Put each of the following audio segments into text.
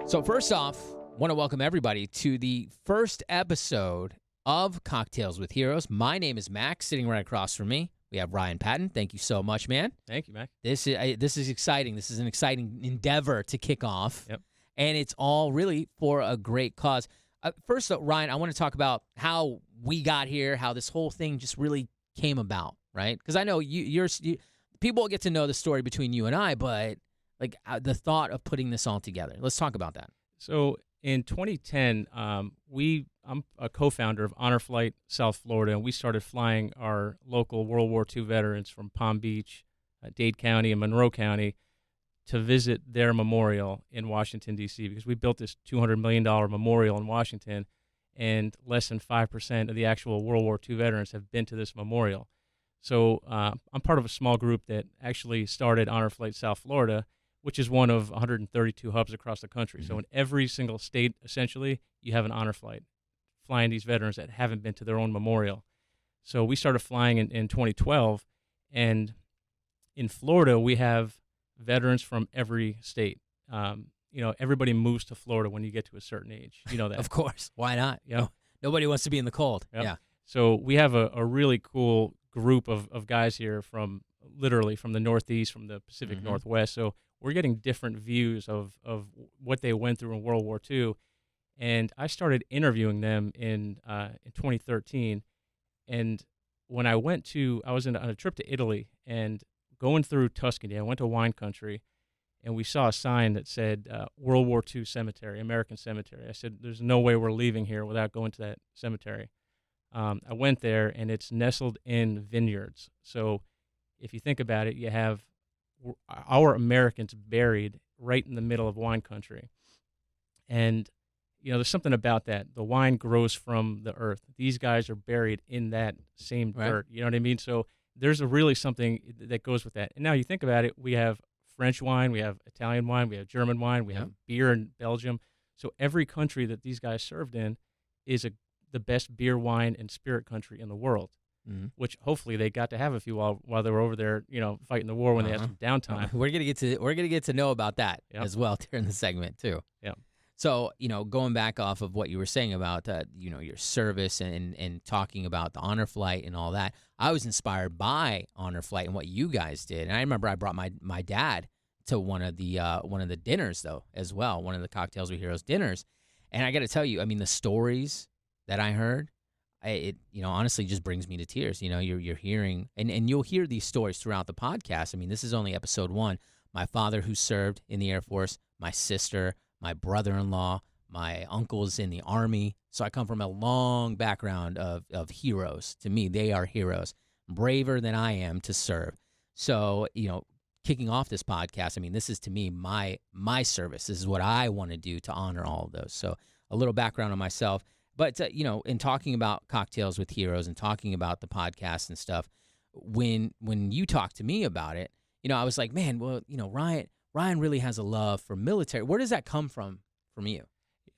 So first off, want to welcome everybody to the first episode of Cocktails with Heroes. My name is Max. Sitting right across from me, we have Ryan Patton. Thank you so much, man. Thank you, Max. This is exciting. This is an exciting endeavor to kick off. Yep. And it's all really for a great cause. First, though, Ryan, I want to talk about how we got here, how this whole thing just really came about, right? Because I know people will get to know the story between you and I, but like the thought of putting this all together. Let's talk about that. So in 2010, I'm a co-founder of Honor Flight South Florida, and we started flying our local World War II veterans from Palm Beach, Dade County, and Monroe County to visit their memorial in Washington, D.C., because we built this $200 million memorial in Washington, and less than 5% of the actual World War II veterans have been to this memorial. So I'm part of a small group that actually started Honor Flight South Florida, which is one of 132 hubs across the country. Mm-hmm. So in every single state, essentially, you have an honor flight, flying these veterans that haven't been to their own memorial. So we started flying in 2012, and in Florida, we have veterans from every state. Everybody moves to Florida when you get to a certain age. You know that. Of course. Why not? Yeah. No, nobody wants to be in the cold. Yep. Yeah. So we have a really cool group of guys here from literally from the Northeast, from the Pacific Mm-hmm. Northwest. So we're getting different views of what they went through in World War II. And I started interviewing them in 2013. And when I was on a trip to Italy and going through Tuscany, I went to wine country, and we saw a sign that said World War II Cemetery, American Cemetery. I said, there's no way we're leaving here without going to that cemetery. I went there, and it's nestled in vineyards. So if you think about it, you have our Americans buried right in the middle of wine country. And, there's something about that. The wine grows from the earth. These guys are buried in that same dirt. You know what I mean? So there's really something that goes with that. And now you think about it, we have French wine, we have Italian wine, we have German wine, we have beer in Belgium. So every country that these guys served in is the best beer, wine, and spirit country in the world. Mm-hmm. Which hopefully they got to have a few while they were over there, fighting the war when they had some downtime. We're gonna get to know about that as well during the segment too. Yeah. So going back off of what you were saying about your service and talking about the honor flight and all that, I was inspired by honor flight and what you guys did. And I remember I brought my dad to one of the dinners though as well, one of the Cocktails with Heroes dinners, and I got to tell you, I mean the stories that I heard. It honestly just brings me to tears. You're hearing, and you'll hear these stories throughout the podcast. I mean, this is only episode 1. My father, who served in the Air Force, my sister, my brother-in-law, my uncle's in the Army. So I come from a long background of heroes. To me, they are heroes, braver than I am to serve. So, kicking off this podcast, I mean, this is to me my service. This is what I want to do to honor all of those. So a little background on myself. But, in talking about Cocktails with Heroes and talking about the podcast and stuff, when you talked to me about it, I was like, man, well, Ryan really has a love for military. Where does that come from you?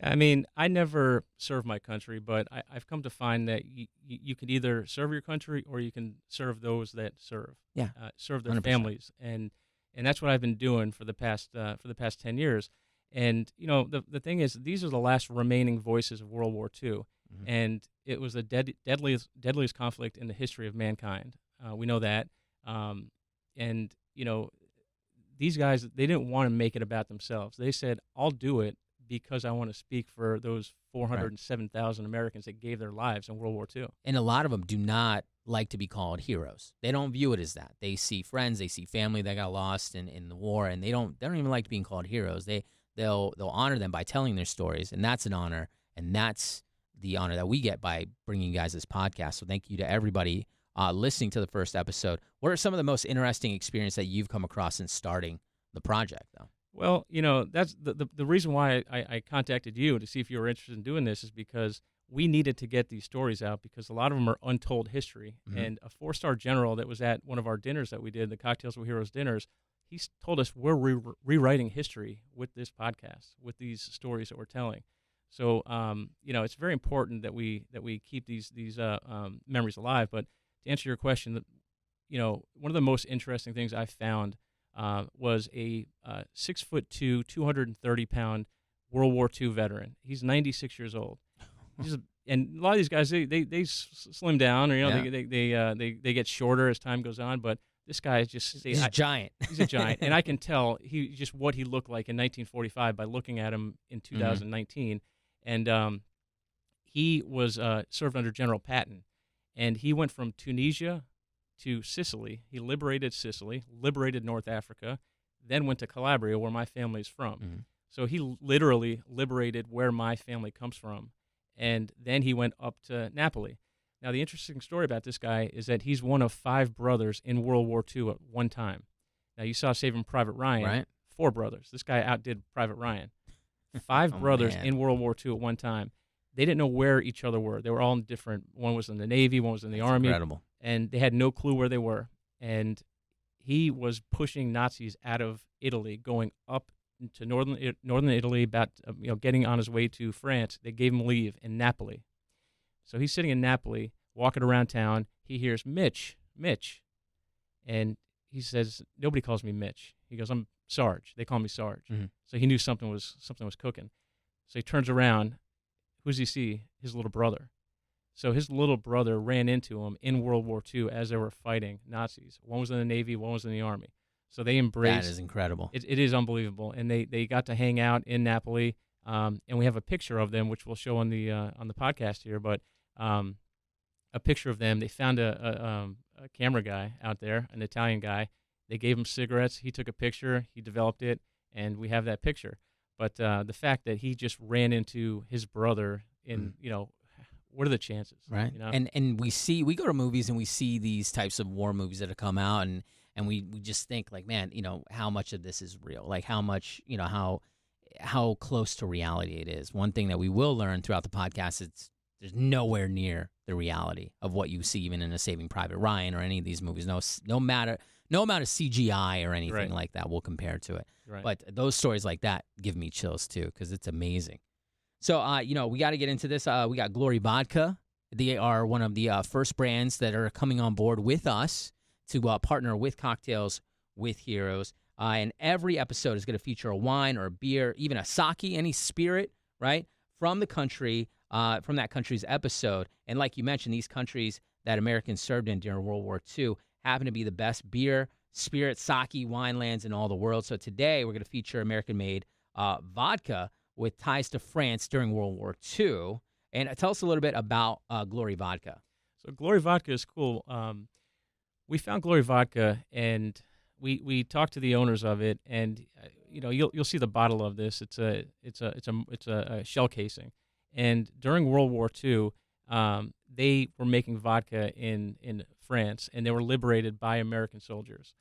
I mean, I never served my country, but I've come to find that you can either serve your country or you can serve those that serve. Yeah, serve their 100%. families, and that's what I've been doing for the past 10 years. And, the thing is, these are the last remaining voices of World War II, mm-hmm. and it was the deadliest conflict in the history of mankind. We know that. And, these guys, they didn't want to make it about themselves. They said, I'll do it because I want to speak for those 407,000 Americans that gave their lives in World War II. And a lot of them do not like to be called heroes. They don't view it as that. They see friends, they see family that got lost in the war, and they don't even like being called heroes. They'll honor them by telling their stories, and that's an honor, and that's the honor that we get by bringing you guys this podcast. So thank you to everybody listening to the first episode. What are some of the most interesting experiences that you've come across in starting the project, though? Well, that's the reason why I contacted you to see if you were interested in doing this is because we needed to get these stories out because a lot of them are untold history. Mm-hmm. And a 4-star general that was at one of our dinners that we did, the Cocktails with Heroes dinners, he told us we're rewriting history with this podcast, with these stories that we're telling. So, it's very important that we keep these memories alive. But to answer your question, one of the most interesting things I found was a 6'2", 230-pound World War II veteran. He's 96 years old. And a lot of these guys, they slim down, or they get shorter as time goes on. But this guy is just he's a giant. He's a giant, and I can tell what he looked like in 1945 by looking at him in 2019. And he was served under General Patton, and he went from Tunisia to Sicily. He liberated Sicily, liberated North Africa, then went to Calabria, where my family is from. So he literally liberated where my family comes from. And then he went up to Napoli. Now, the interesting story about this guy is that he's one of 5 brothers in World War II at one time. Now, you saw Saving Private Ryan, right? 4 brothers. This guy outdid Private Ryan. 5 brothers in World War II at one time. They didn't know where each other were. They were all in different. One was in the Navy, one was in the Army. Incredible. And they had no clue where they were. And he was pushing Nazis out of Italy, going up to northern Italy, about getting on his way to France. They gave him leave in Napoli. So he's sitting in Napoli, walking around town. He hears Mitch, and he says, "Nobody calls me Mitch." He goes, "I'm Sarge. They call me Sarge." So he knew something was cooking. So he turns around. Who does he see? His little brother. So his little brother ran into him in World War II as they were fighting Nazis. One was in the Navy, one was in the Army. So they embraced. That is incredible. It is unbelievable, and they got to hang out in Napoli, and we have a picture of them, which we'll show on the podcast here. But a picture of them. They found a camera guy out there, an Italian guy. They gave him cigarettes. He took a picture. He developed it, and we have that picture. But the fact that he just ran into his brother in, what are the chances? Right. And we go to movies and we see these types of war movies that have come out, and we just think like, man, how much of this is real? Like how much, how close to reality it is. One thing that we will learn throughout the podcast, there's nowhere near the reality of what you see even in a Saving Private Ryan or any of these movies. No amount of CGI or anything like that will compare to it. Right. But those stories like that give me chills too, because it's amazing. So, we got to get into this. We got Glory Vodka. They are one of the first brands that are coming on board with us to partner with Cocktails with Heroes. And every episode is going to feature a wine or a beer, even a sake, any spirit, right, from the country, from that country's episode. And like you mentioned, these countries that Americans served in during World War II happen to be the best beer, spirit, sake, wine lands in all the world. So today we're going to feature American-made vodka with ties to France during World War II. And tell us a little bit about Glory Vodka. So Glory Vodka is cool. We found Glory Vodka, and we talked to the owners of it, and you'll see the bottle of this. It's a shell casing, and during World War II, they were making vodka in France, and they were liberated by American soldiers.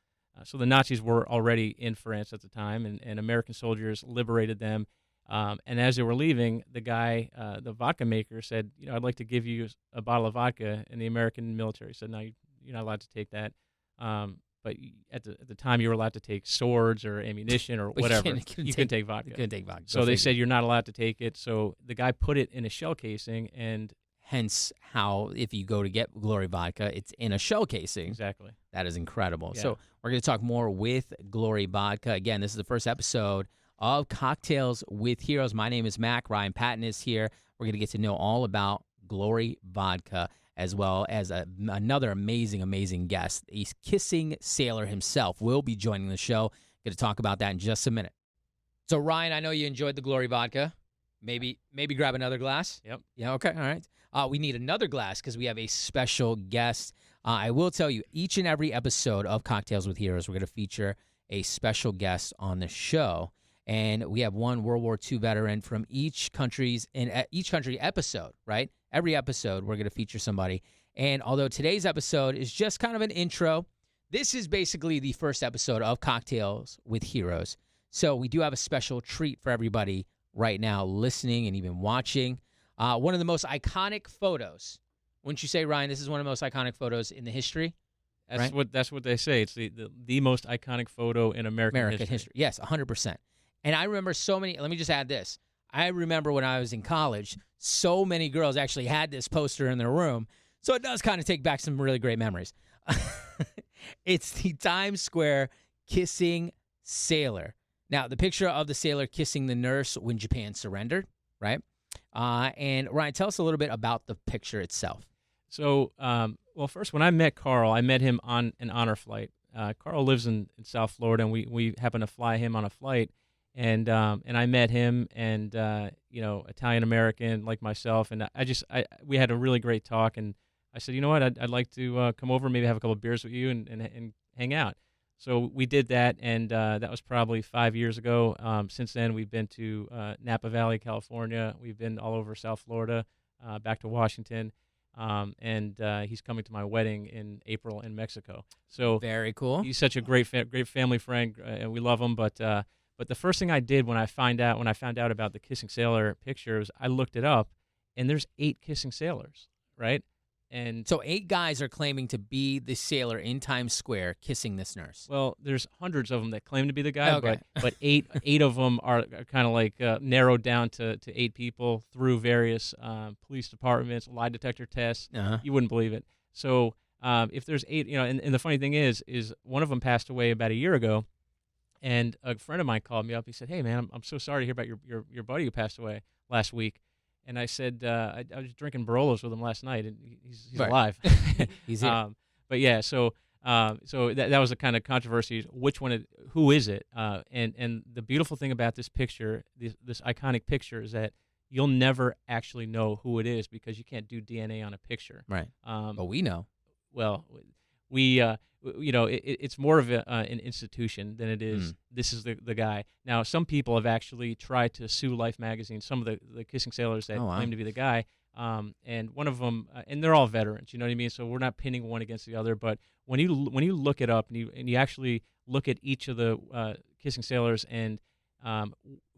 So the Nazis were already in France at the time, and American soldiers liberated them. And as they were leaving, the guy, the vodka maker, said, "I'd like to give you a bottle of vodka." And the American military said, "No, you're not allowed to take that." But at the time, you were allowed to take swords or ammunition or whatever. You couldn't take vodka. You couldn't take vodka. So they said, "You're not allowed to take it." So the guy put it in a shell casing, and hence how if you go to get Glory Vodka, it's in a shell casing. Exactly. That is incredible. Yeah. So we're going to talk more with Glory Vodka. Again, this is the first episode of Cocktails with Heroes. My name is Mac. Ryan Patton is here. We're going to get to know all about Glory Vodka, as well as another amazing guest. A kissing sailor himself will be joining the show. Going to talk about that in just a minute. So, Ryan, I know you enjoyed the Glory Vodka. Maybe grab another glass? Yep. Yeah, okay, all right. We need another glass because we have a special guest. I will tell you, each and every episode of Cocktails with Heroes, we're going to feature a special guest on the show. And we have one World War II veteran from each country episode, right? Every episode, we're going to feature somebody. And although today's episode is just kind of an intro, this is basically the first episode of Cocktails with Heroes. So we do have a special treat for everybody right now listening and even watching. One of the most iconic photos. Wouldn't you say, Ryan, this is one of the most iconic photos in the history? That's what they say. It's the most iconic photo in American history. Yes, 100%. And I remember so many, let me just add this. I remember when I was in college, so many girls actually had this poster in their room. So it does kind of take back some really great memories. It's the Times Square kissing sailor. Now, the picture of the sailor kissing the nurse when Japan surrendered, right? And Ryan, tell us a little bit about the picture itself. So, well, first, when I met Carl, I met him on an honor flight. Carl lives in South Florida, and we happened to fly him on a flight, and I met him, and Italian American like myself, and we had a really great talk, and I said, you know what, I'd like to come over, maybe have a couple of beers with you, and hang out. So we did that, and that was probably 5 years ago. Since then, we've been to Napa Valley, California. We've been all over South Florida, back to Washington. And he's coming to my wedding in April in Mexico. So very cool. He's such a great family friend, and we love him. But the first thing I did when I found out about the kissing sailor picture was I looked it up, and there's 8 kissing sailors, right? And so 8 guys are claiming to be the sailor in Times Square kissing this nurse. Well, there's hundreds of them that claim to be the guy, okay. but eight of them are kind of like narrowed down to 8 people through various police departments, lie detector tests. Uh-huh. You wouldn't believe it. So if there's 8, and the funny thing is one of them passed away about a year ago, and a friend of mine called me up. He said, "Hey man, I'm so sorry to hear about your buddy who passed away last week." And I said, I was drinking Barolos with him last night, and he's right. alive. He's here. But yeah, so that was a kind of controversy. Who is it? And the beautiful thing about this picture, this iconic picture, is that you'll never actually know who it is because you can't do DNA on a picture. Right. But we know. Well, it's more of an institution than it is. This is the guy. Now, some people have actually tried to sue Life magazine, some of the kissing sailors that claim to be the guy, and one of them, and they're all veterans. You know what I mean? So we're not pinning one against the other. But when you look it up and you actually look at each of the kissing sailors and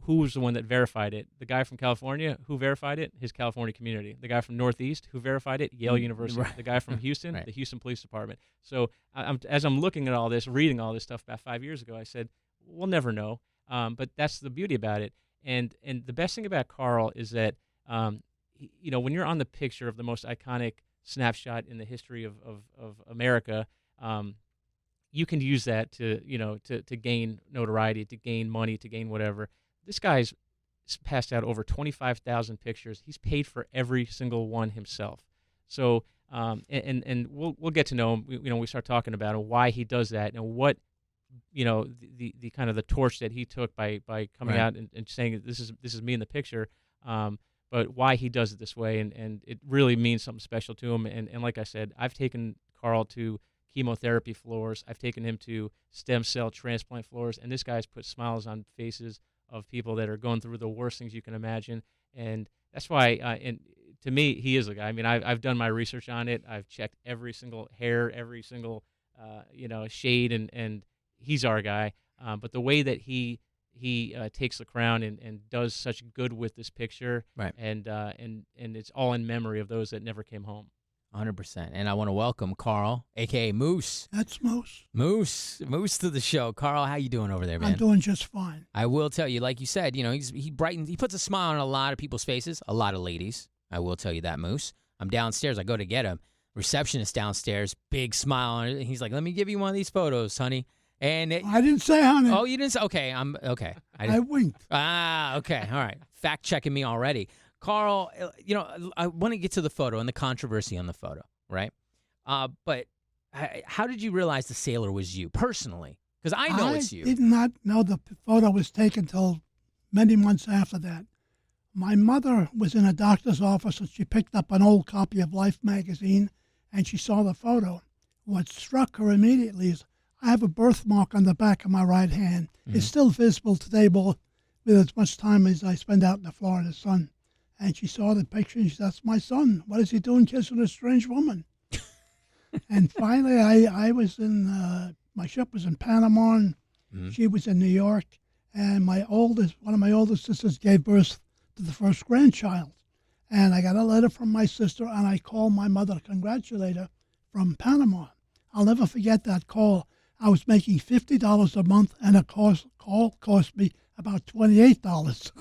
who was the one that verified it? The guy from California, who verified it? His California community. The guy from Northeast, who verified it? Yale University. Right. The guy from Houston, right. The Houston Police Department. So as I'm looking at all this, reading all this stuff about 5 years ago, I said, we'll never know. But that's the beauty about it. And the best thing about Carl is that, when you're on the picture of the most iconic snapshot in the history of America, you can use that to gain notoriety, to gain money, to gain whatever. This guy's passed out over 25,000 pictures. He's paid for every single one himself. So, and we'll get to know him. We start talking about him, why he does that, and what, the kind of the torch that he took by coming right. out and saying this is me in the picture. But why he does it this way, and it really means something special to him. And like I said, I've taken Carl to chemotherapy floors. I've taken him to stem cell transplant floors, and this guy's put smiles on faces of people that are going through the worst things you can imagine. And that's why, and to me, he is the guy. I mean, I've done my research on it. I've checked every single hair, every single, shade, and he's our guy. But the way that he takes the crown and does such good with this picture, right. and it's all in memory of those that never came home. 100%. And I want to welcome Carl, a.k.a. Moose. That's Moose. Moose to the show. Carl, how you doing over there, man? I'm doing just fine. I will tell you, like you said, he brightens, he puts a smile on a lot of people's faces, a lot of ladies. I will tell you that, Moose. I'm downstairs. I go to get him. Receptionist downstairs, big smile on it. He's like, let me give you one of these photos, honey. And I didn't say honey. Oh, you didn't say? Okay, I'm okay. I winked. Okay. All right. Fact checking me already. Carl, I want to get to the photo and the controversy on the photo, right? But how did you realize the sailor was you personally? Because I know it's you. I did not know the photo was taken until many months after that. My mother was in a doctor's office and she picked up an old copy of Life magazine and she saw the photo. What struck her immediately is I have a birthmark on the back of my right hand. Mm-hmm. It's still visible today, with as much time as I spend out in the Florida sun. And she saw the picture and she said, that's my son. What is he doing kissing a strange woman? And finally, I was in, my ship was in Panama and she was in New York. And one of my oldest sisters gave birth to the first grandchild. And I got a letter from my sister and I called my mother to congratulate her from Panama. I'll never forget that call. I was making $50 a month and a call cost me about $28.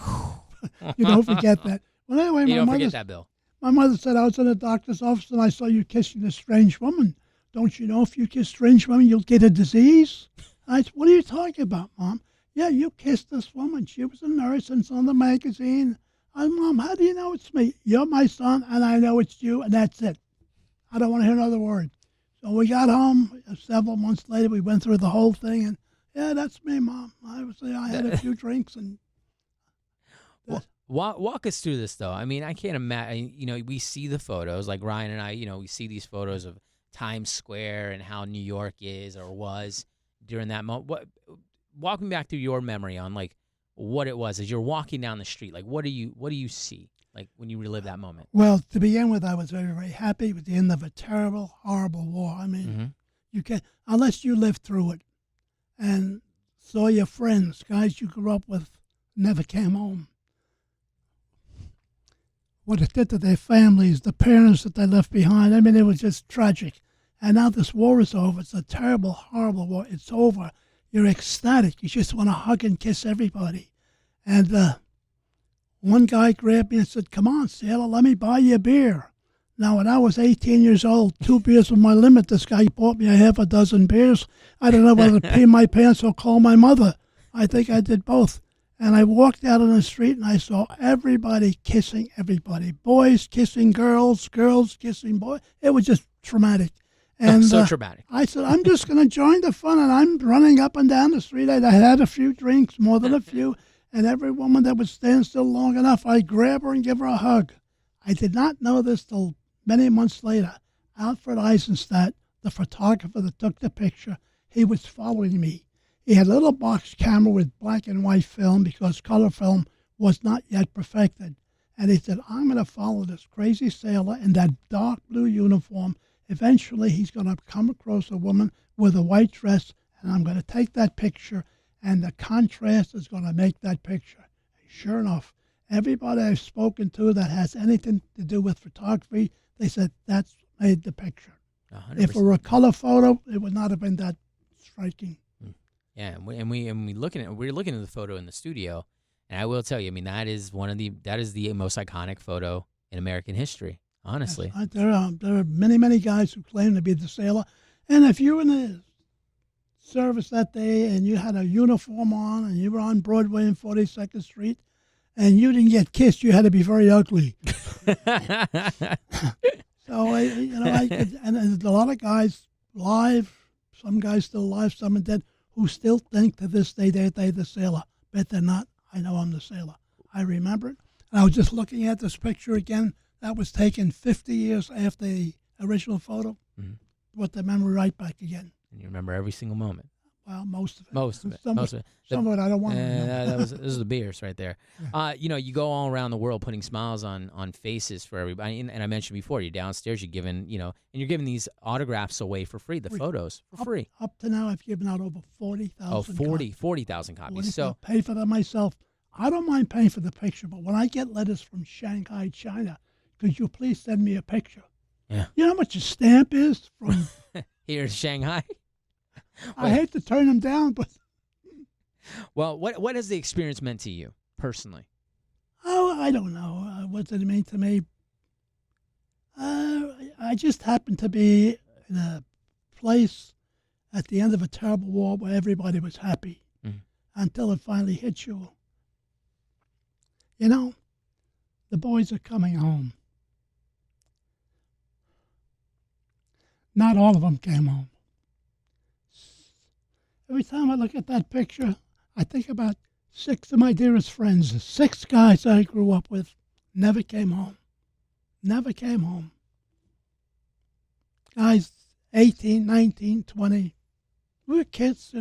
You don't forget that. Well, anyway, you don't forget that, Bill. My mother said, I was in a doctor's office and I saw you kissing a strange woman. Don't you know if you kiss strange women, you'll get a disease? I said, what are you talking about, Mom? yeah, you kissed this woman. She was a nurse and it's on the magazine. Mom, how do you know it's me? You're my son, and I know it's you, and that's it. I don't want to hear another word. So we got home several months later. We went through the whole thing, and yeah, that's me, Mom. I had a few drinks, and walk us through this, though. I mean, I can't imagine. We see the photos, like Ryan and I. We see these photos of Times Square and how New York is or was during that moment. Walk me back through your memory on like what it was as you're walking down the street. Like, what do you see? Like when you relive that moment. Well, to begin with, I was very, very happy with the end of a terrible, horrible war. I mean, you can't, unless you lived through it and saw your friends, guys you grew up with, never came home. What it did to their families, the parents that they left behind. I mean, it was just tragic. And now this war is over. It's a terrible, horrible war. It's over. You're ecstatic. You just want to hug and kiss everybody. And one guy grabbed me and said, "Come on, sailor, let me buy you a beer." Now, when I was 18 years old, 2 beers was my limit. This guy bought me a half a dozen beers. I don't know whether to pee my pants or call my mother. I think I did both. And I walked out on the street and I saw everybody kissing everybody. Boys kissing girls, girls kissing boys. It was just traumatic. And so traumatic. I said, I'm just going to join the fun, and I'm running up and down the street. I had a few drinks, more than a few, and every woman that would stand still long enough, I'd grab her and give her a hug. I did not know this till many months later. Alfred Eisenstadt, the photographer that took the picture, he was following me. He had a little box camera with black and white film because color film was not yet perfected. And he said, I'm going to follow this crazy sailor in that dark blue uniform. Eventually, he's going to come across a woman with a white dress, and I'm going to take that picture, and the contrast is going to make that picture. And sure enough, everybody I've spoken to that has anything to do with photography, they said that's made the picture. 100%. If it were a color photo, it would not have been that striking. Yeah, we're looking at the photo in the studio, and I will tell you, I mean, that is the most iconic photo in American history. Honestly, Yes, there are many, many guys who claim to be the sailor, and if you were in the service that day and you had a uniform on and you were on Broadway and 42nd Street, and you didn't get kissed, you had to be very ugly. So and there's a lot of guys live, some guys still alive, some are dead, who still think to this day they're the sailor. Bet they're not. I know I'm the sailor. I remember it. And I was just looking at this picture again. That was taken 50 years after the original photo. Mm-hmm. Brought the memory right back again. And you remember every single moment. Well, most of it. Some of it. Some of it I don't want to remember. Those are the beers right there. Yeah. You go all around the world putting smiles on faces for everybody. And I mentioned before, you're downstairs, you're giving, and you're giving these autographs away for free, the photos for free. Up to now, I've given out over 40,000 40,000 copies. So I pay for them myself. I don't mind paying for the picture, but when I get letters from Shanghai, China, could you please send me a picture? Yeah. You know how much a stamp is from here in Shanghai? I hate to turn them down, but well, what has the experience meant to you personally? Oh, I don't know. What did it mean to me? I just happened to be in a place at the end of a terrible war where everybody was happy until it finally hit you. You know, the boys are coming home. Not all of them came home. Every time I look at that picture, I think about 6 of my dearest friends, 6 guys I grew up with, never came home. Never came home. Guys 18, 19, 20. We were kids,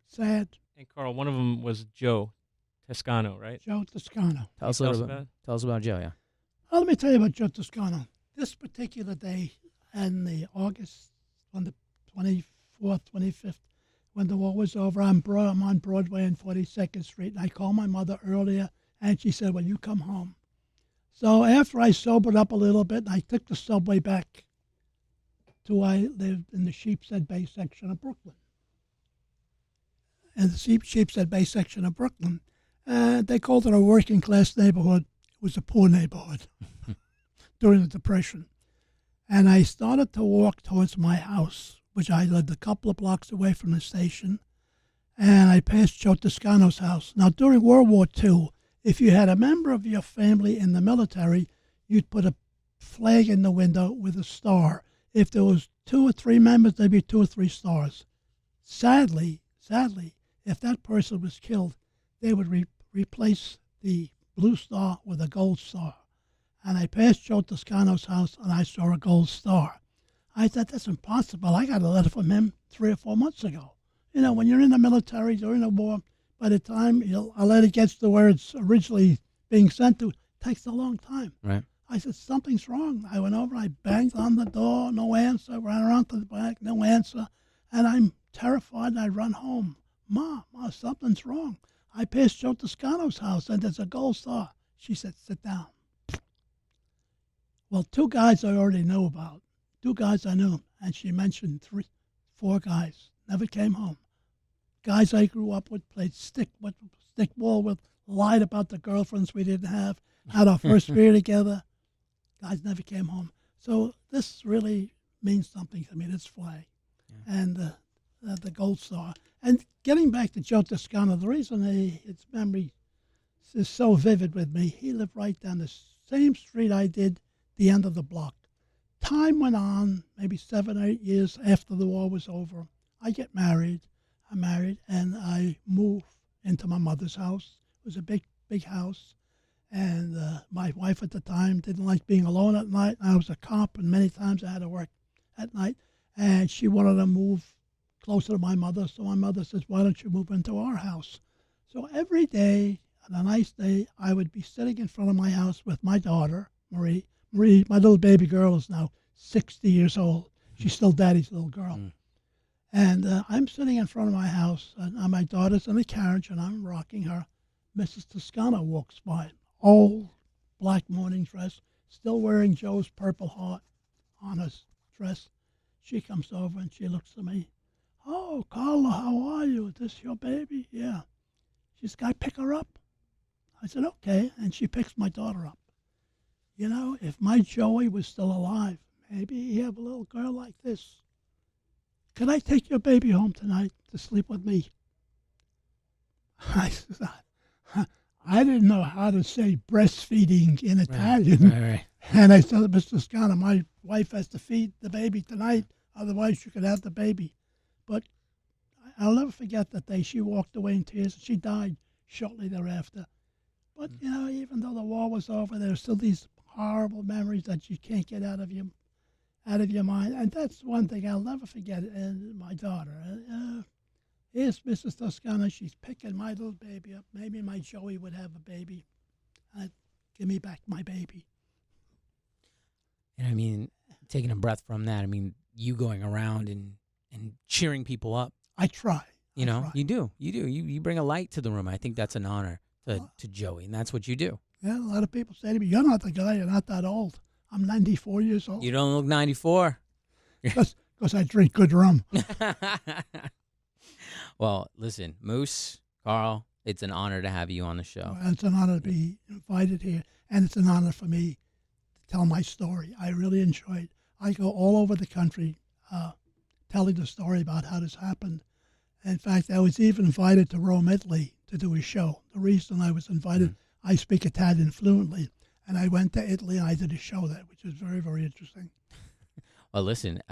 Sad. And Carl, one of them was Joe Toscano, right? Joe Toscano. Tell us about Joe, yeah. Well, let me tell you about Joe Toscano. This particular day in the August, on the 24th, 25th, when the war was over, I'm on Broadway and 42nd Street, and I called my mother earlier, and she said, well, you come home. So after I sobered up a little bit, I took the subway back to I lived in the Sheepshead Bay section of Brooklyn. And the Sheepshead Bay section of Brooklyn, they called it a working class neighborhood. It was a poor neighborhood during the Depression. And I started to walk towards my house, which I lived a couple of blocks away from the station. and I passed Joe Toscano's house. Now, during World War II, if you had a member of your family in the military, you'd put a flag in the window with a star. If there was 2 or 3 members, there'd be 2 or 3 stars. Sadly, if that person was killed, they would replace the blue star with a gold star. And I passed Joe Toscano's house, and I saw a gold star. I thought, that's impossible. I got a letter from him 3 or 4 months ago. You know, when you're in the military during the war, by the time a letter gets to where it's originally being sent to, it takes a long time. Right. I said, something's wrong. I went over, I banged on the door, no answer. Ran around to the back, no answer. And I'm terrified, and I run home. Ma, something's wrong. I passed Joe Toscano's house, and there's a gold star. She said, sit down. Well, 2 guys I already knew about. 2 guys I knew, and she mentioned 4 guys. Never came home. Guys I grew up with, played stick ball with, lied about the girlfriends we didn't have, had our first beer together. Guys never came home. So this really means something to me, this flag, and the gold star. And getting back to Joe Toscano, the reason his memory is so vivid with me, he lived right down the same street I did, the end of the block. Time went on, maybe 7 or 8 years after the war was over. I get married. I'm married, and I moved into my mother's house. It was a big house. And my wife at the time didn't like being alone at night. I was a cop, and many times I had to work at night. And she wanted to move closer to my mother. So my mother says, why don't you move into our house? So every day, on a nice day, I would be sitting in front of my house with my daughter, Marie. Marie, my little baby girl, is now 60 years old. She's still daddy's little girl. And I'm sitting in front of my house, and my daughter's in the carriage, and I'm rocking her. Mrs. Toscano walks by, old black morning dress, still wearing Joe's Purple Heart on her dress. She comes over, and she looks at me. Oh, Carla, how are you? Is this your baby? Yeah. She says, can I pick her up? I said, okay. And she picks my daughter up. You know, if my Joey was still alive, maybe he'd have a little girl like this. Could I take your baby home tonight to sleep with me? I said, I didn't know how to say breastfeeding in Italian. Right. And I said, Mr. Scana, my wife has to feed the baby tonight, otherwise you could have the baby. But I'll never forget that day. She walked away in tears. She died shortly thereafter. But, you know, even though the war was over, there are still these horrible memories that you can't get out of your mind. And that's one thing I'll never forget. And my daughter, here's Mrs. Toscano. She's picking my little baby up. Maybe my Joey would have a baby. Give me back my baby. And I mean, taking a breath from that, I mean, you going around and cheering people up. I try. You know, you do. You bring a light to the room. I think that's an honor to Joey, and that's what you do. Yeah, a lot of people say to me, you're not the guy, you're not that old. I'm 94 years old. You don't look 94. Because I drink good rum. Well, listen, Moose, Carl, it's an honor to have you on the show. Well, it's an honor to be invited here, and it's an honor for me to tell my story. I really enjoy it. I go all over the country telling the story about how this happened. In fact, I was even invited to Rome, Italy to do a show. The reason I was invited, I speak Italian fluently, and I went to Italy and I did a show there, which was very, very interesting. Well, listen,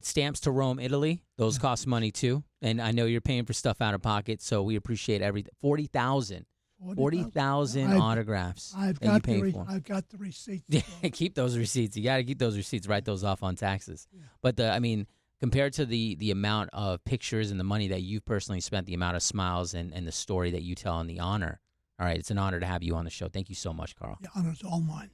stamps to Rome, Italy, those cost money too. And I know you're paying for stuff out of pocket, so we appreciate everything. 40,000 autographs. I've got the receipts. Yeah, keep those receipts. You got to keep those receipts. Write those off on taxes. Yeah. But I mean, compared to the amount of pictures and the money that you've personally spent, the amount of smiles and the story that you tell and the honor. All right, it's an honor to have you on the show. Thank you so much, Carl. The honor's all mine.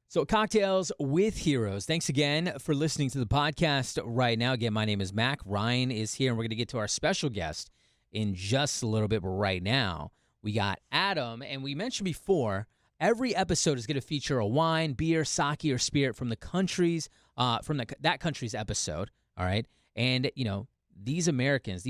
So, Cocktails with Heroes. Thanks again for listening to the podcast right now. Again, my name is Mac. Ryan is here, and we're going to get to our special guest in just a little bit. But right now, we got Adam, and we mentioned before, every episode is going to feature a wine, beer, sake, or spirit from the countries, that country's episode. All right, and you know these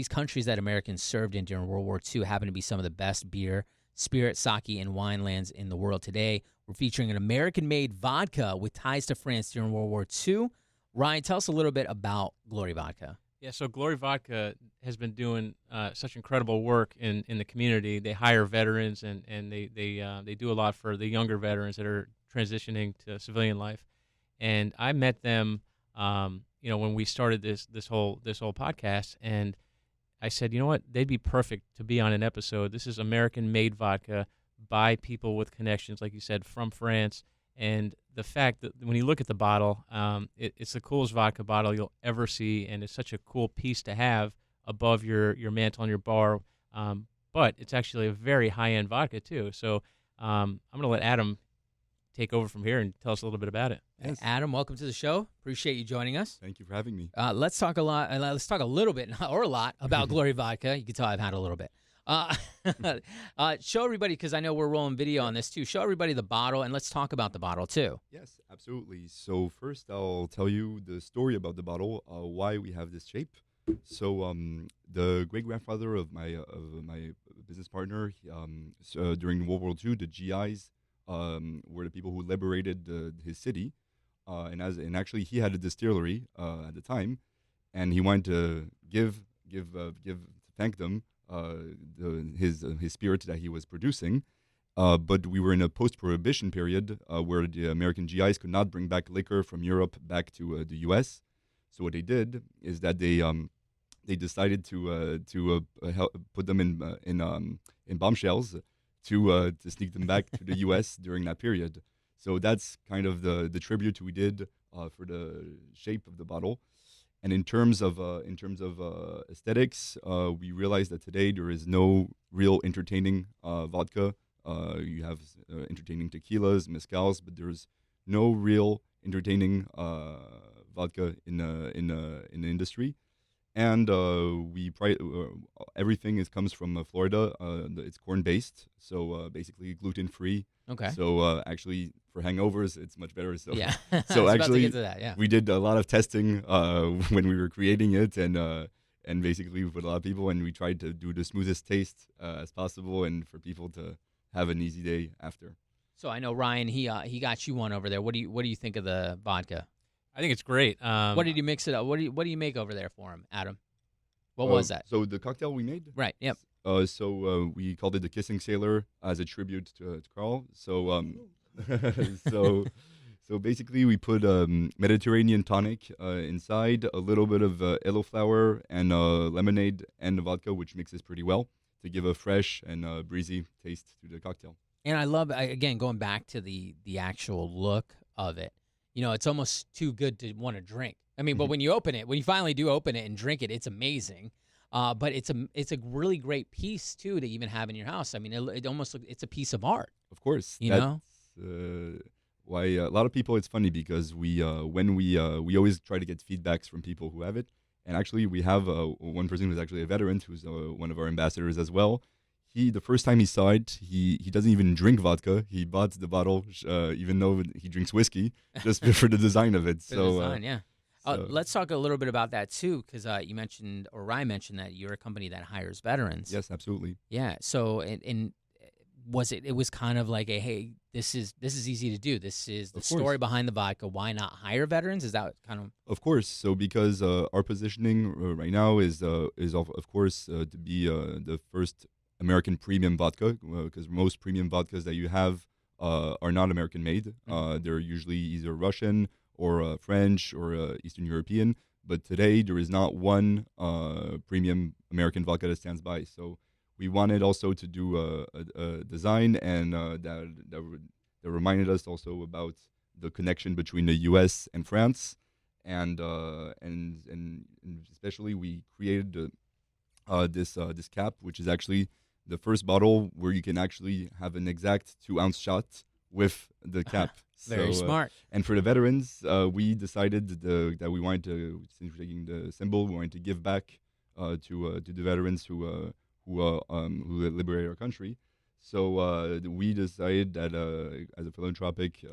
countries that Americans served in during World War II happen to be some of the best beer, spirit, sake, and wine lands in the world today. We're featuring an American-made vodka with ties to France during World War II. Ryan, tell us a little bit about Glory Vodka. Yeah, so Glory Vodka has been doing such incredible work in the community. They hire veterans, and they do a lot for the younger veterans that are transitioning to civilian life. And I met them, when we started this whole podcast, and I said, you know what, they'd be perfect to be on an episode. This is American-made vodka by people with connections, like you said, from France. And the fact that when you look at the bottle, it's the coolest vodka bottle you'll ever see, and it's such a cool piece to have above your mantle on your bar. But it's actually a very high-end vodka, too. So I'm going to let Adam take over from here and tell us a little bit about it. Yes. Adam, welcome to the show. Appreciate you joining us. Thank you for having me. Let's talk a little bit, or a lot, about Glory Vodka. You can tell I've had a little bit. Show everybody, because I know we're rolling video on this too. Show everybody the bottle, and let's talk about the bottle too. Yes, absolutely. So first, I'll tell you the story about the bottle, why we have this shape. So the great grandfather of my business partner, during World War II, the GIs were the people who liberated his city, and actually he had a distillery at the time, and he wanted to thank them. His spirit that he was producing, but we were in a post-prohibition period where the American GIs could not bring back liquor from Europe back to the U.S. So what they did is that they decided to put them in bombshells to sneak them back to the U.S. during that period. So that's kind of the tribute we did for the shape of the bottle. And in terms of aesthetics, we realized that today there is no real entertaining vodka. You have entertaining tequilas, mezcals, but there's no real entertaining vodka in the industry. And everything comes from Florida. It's corn based, so basically gluten free. Okay. So actually, for hangovers, it's much better. So yeah. So actually, yeah. we did a lot of testing when we were creating it, and basically with a lot of people, and we tried to do the smoothest taste as possible, and for people to have an easy day after. So I know Ryan, he got you one over there. What do you think of the vodka? I think it's great. What did you mix it up? What do you make over there for him, Adam? What was that? So the cocktail we made. Right. Yep. So we called it the Kissing Sailor as a tribute to Carl. So so basically we put Mediterranean tonic inside, a little bit of elderflower and lemonade and the vodka, which mixes pretty well to give a fresh and breezy taste to the cocktail. And I love, again, going back to the actual look of it. You know, it's almost too good to want to drink. I mean, but when you finally do open it and drink it, it's amazing. But it's a really great piece too to even have in your house. I mean, it almost it's a piece of art. Of course, you know. Why a lot of people. It's funny because we always try to get feedbacks from people who have it, and actually we have one person who's actually a veteran who's one of our ambassadors as well. The first time he saw it, he doesn't even drink vodka. He bought the bottle, even though he drinks whiskey, just for the design of it. Design, yeah. Let's talk a little bit about that too, because you mentioned, or Ryan mentioned, that you're a company that hires veterans. Yes, absolutely. Yeah. So, and was it? It was kind of like hey, this is easy to do. This is the story behind the vodka. Why not hire veterans? Is that kind of? Of course. So because our positioning right now is of course to be the first American premium vodka, because most premium vodkas that you have are not American made. They're usually either Russian or French or Eastern European. But today there is not one premium American vodka that stands by. So we wanted also to do a design and that reminded us also about the connection between the U.S. and France, and especially we created this cap, which is actually the first bottle where you can actually have an exact 2-ounce shot with the cap. Very smart. And for the veterans, we decided that we wanted to, since we're taking the symbol, we wanted to give back to the veterans who liberated our country. So we decided that as a philanthropic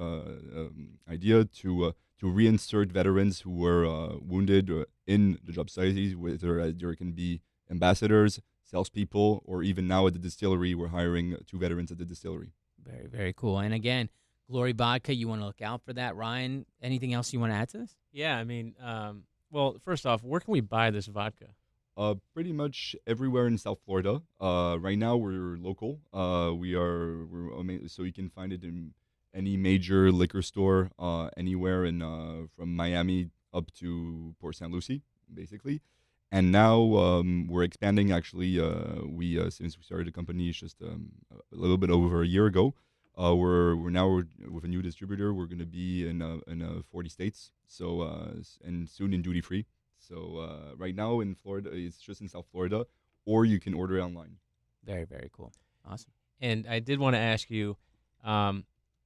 idea to reinsert veterans who were wounded in the job societies, whether there can be ambassadors, salespeople, or even now at the distillery, we're hiring 2 veterans at the distillery. Very, very cool. And again, Glory Vodka, you want to look out for that. Ryan, anything else you want to add to this? Yeah, I mean, well, first off, where can we buy this vodka? Pretty much everywhere in South Florida. Right now we're local. So you can find it in any major liquor store, anywhere in from Miami up to Port St. Lucie, basically. And now we're expanding. Actually, we since we started the company just a little bit over a year ago, we're now with a new distributor. We're going to be in 40 states. So and soon in duty free. So right now in Florida, it's just in South Florida, or you can order it online. Very, very cool. Awesome. And I did want to ask you,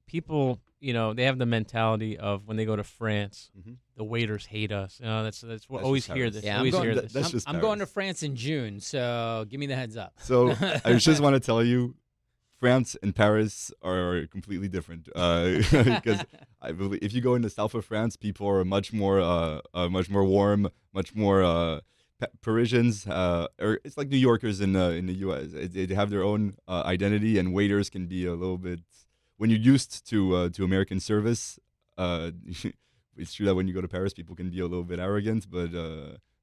people, they have the mentality of when they go to France, the waiters hate us. That's what That's always just hear Paris. this. Yeah, always I'm hear going, this. That's just I'm going to Paris. France in June, so give me the heads up. So I just want to tell you, France and Paris are completely different. Because I believe if you go in the south of France, people are much more warm, much more. Parisians, it's like New Yorkers in the U.S. They have their own identity, and waiters can be a little bit. When you're used to American service, it's true that when you go to Paris, people can be a little bit arrogant, but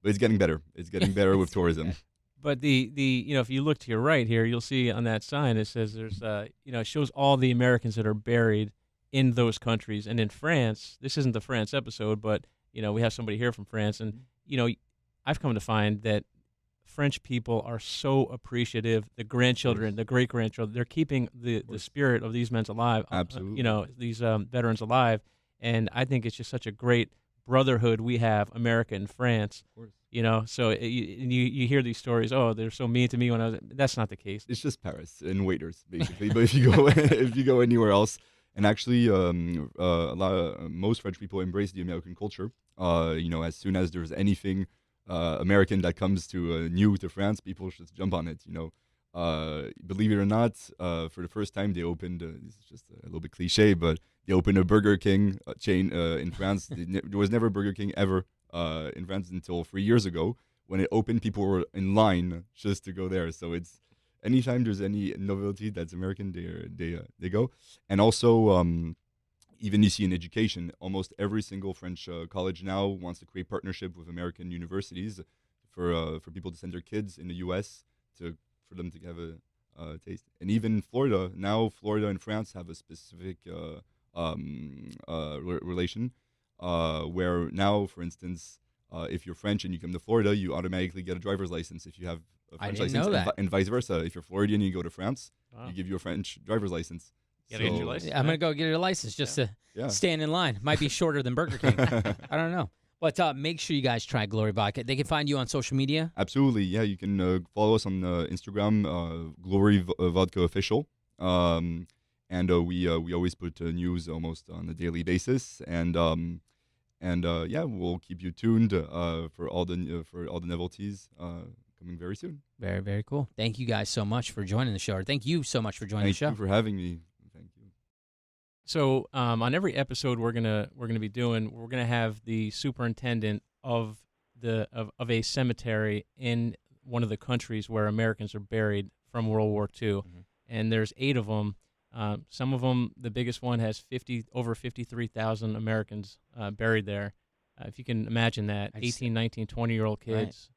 it's getting better. It's getting better with tourism. But the if you look to your right here, you'll see on that sign it says there's it shows all the Americans that are buried in those countries. And in France, this isn't the France episode, but we have somebody here from France, and I've come to find that French people are so appreciative. The grandchildren, the great grandchildren, they're keeping the spirit of these men alive. Absolutely. These veterans alive, and I think it's just such a great brotherhood we have, America and France. Of course. So you hear these stories. Oh, they're so mean to me when I was. That's not the case. It's just Paris and waiters, basically. But if you go anywhere else, and actually, most French people embrace the American culture. As soon as there's anything American that comes to new to France, people just jump on it. Believe it or not, for the first time they opened. This is just a little bit cliche, but they opened a Burger King chain in France. There was never Burger King ever in France until 3 years ago. When it opened, people were in line just to go there. So it's anytime there's any novelty that's American, they go. And also, even you see in education, almost every single French college now wants to create partnership with American universities for people to send their kids in the U.S. for them to have a taste. And even Florida and France have a specific relation where now, for instance, if you're French and you come to Florida, you automatically get a driver's license if you have a French didn't license, know that. and vice versa. If you're Floridian and you go to France, Wow. you give you a French driver's license. You gotta get your license. I'm going to go get a license just to Yeah. stand in line. Might be shorter than Burger King. I don't know. But make sure you guys try Glory Vodka. They can find you on social media. Absolutely, yeah. You can follow us on Instagram, Glory Vodka Official, and we always put news almost on a daily basis, and we'll keep you tuned for all the novelties coming very soon. Very, very cool. Thank you guys so much for joining the show. Or thank you so much for joining Thank the show. you for having me. Thank you. So on every episode we're gonna have the superintendent of a cemetery in one of the countries where Americans are buried from World War II, and there's 8 of them. Some of them, the biggest one has over 53,000 Americans buried there. If you can imagine that, 18, 19, 20-year-old kids,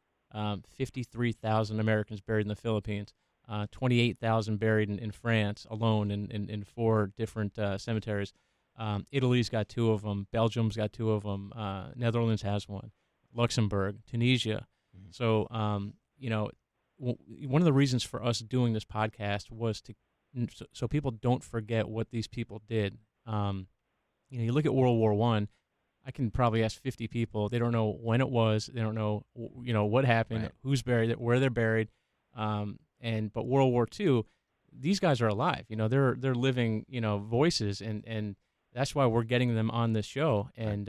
53,000 Americans buried in the Philippines. 28,000 buried in France alone in 4 different cemeteries. Italy's got 2 of them. Belgium's got 2 of them. Netherlands has 1. Luxembourg, Tunisia. So, one of the reasons for us doing this podcast was so people don't forget what these people did. You look at World War I. I can probably ask 50 people. They don't know when it was. They don't know, what happened, who's buried, where they're buried. But World War II, these guys are alive. They're living, voices, and that's why we're getting them on this show. And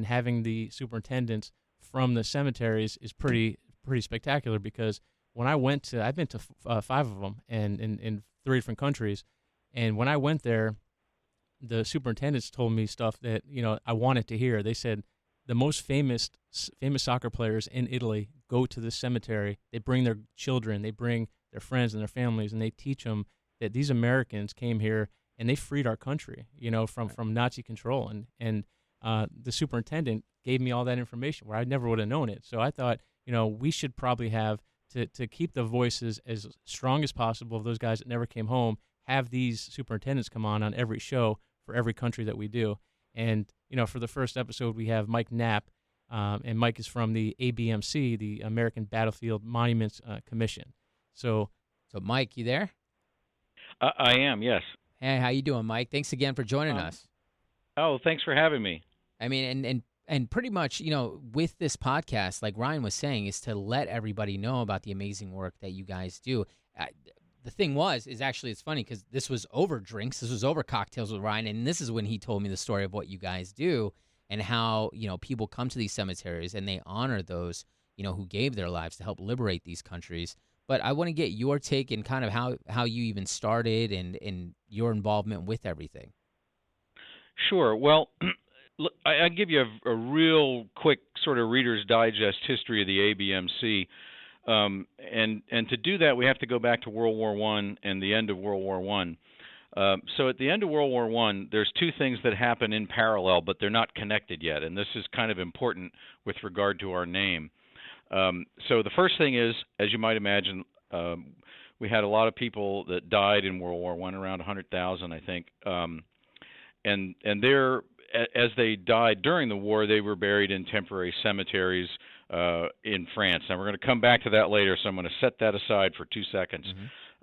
having the superintendents from the cemeteries is pretty spectacular, because when I've been to 5 of them, and in 3 different countries, and when I went there, the superintendents told me stuff that I wanted to hear. They said the most famous soccer players in Italy go to the cemetery. They bring their children, they bring their friends and their families, and they teach them that these Americans came here and they freed our country, from Nazi control. And the superintendent gave me all that information where I never would have known it. So I thought, we should probably have to keep the voices as strong as possible of those guys that never came home, have these superintendents come on every show for every country that we do. And, for the first episode, we have Mike Knapp, and Mike is from the ABMC, the American Battlefield Monuments Commission. So Mike, you there? I am, yes. Hey, how you doing, Mike? Thanks again for joining us. Oh, thanks for having me. I mean, and pretty much, with this podcast, like Ryan was saying, is to let everybody know about the amazing work that you guys do. The thing is actually, it's funny because this was over drinks. This was over cocktails with Ryan. And this is when he told me the story of what you guys do and how, people come to these cemeteries and they honor those, who gave their lives to help liberate these countries. But I want to get your take and kind of how you even started and your involvement with everything. Sure. Well, look, I give you a real quick sort of Reader's Digest history of the ABMC. And to do that, we have to go back to World War I and the end of World War I. So at the end of World War I, there's two things that happen in parallel, but they're not connected yet. And this is kind of important with regard to our name. So the first thing is, as you might imagine, we had a lot of people that died in World War I, around 100,000, I think. And as they died during the war, they were buried in temporary cemeteries in France. Now, we're going to come back to that later, so I'm going to set that aside for 2 seconds.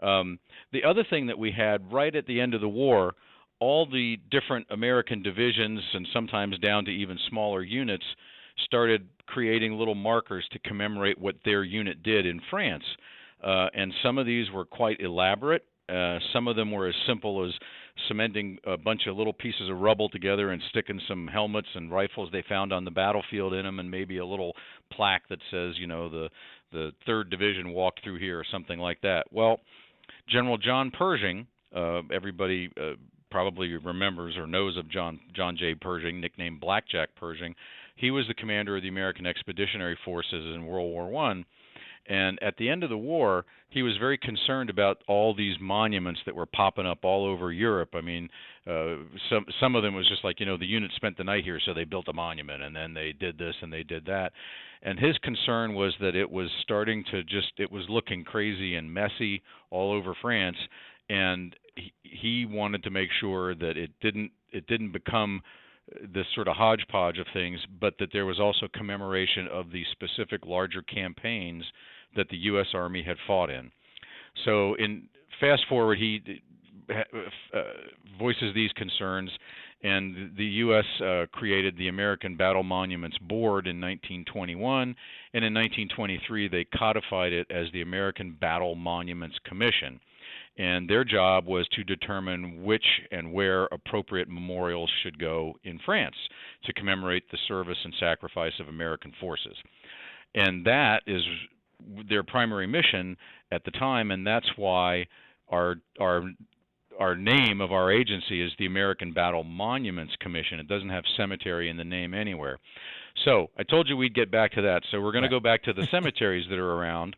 Mm-hmm. The other thing that we had right at the end of the war, all the different American divisions and sometimes down to even smaller units started creating little markers to commemorate what their unit did in France. And some of these were quite elaborate. Some of them were as simple as cementing a bunch of little pieces of rubble together and sticking some helmets and rifles they found on the battlefield in them, and maybe a little plaque that says, the 3rd Division walked through here or something like that. Well, General John Pershing, everybody probably remembers or knows of John J. Pershing, nicknamed Blackjack Pershing. He was the commander of the American Expeditionary Forces in World War I. And at the end of the war, he was very concerned about all these monuments that were popping up all over Europe. I mean, some of them was just like, the unit spent the night here, so they built a monument, and then they did this and they did that. And his concern was that it was starting to it was looking crazy and messy all over France, and he wanted to make sure that it didn't become this sort of hodgepodge of things, but that there was also commemoration of the specific larger campaigns that the U.S. Army had fought in. So fast forward, he voices these concerns, and the U.S. Created the American Battle Monuments Board in 1921, and in 1923 they codified it as the American Battle Monuments Commission. And their job was to determine which and where appropriate memorials should go in France to commemorate the service and sacrifice of American forces. And that is their primary mission at the time, and that's why our name of our agency is the American Battle Monuments Commission. It doesn't have cemetery in the name anywhere. So I told you we'd get back to that. So we're going to go back to the cemeteries that are around.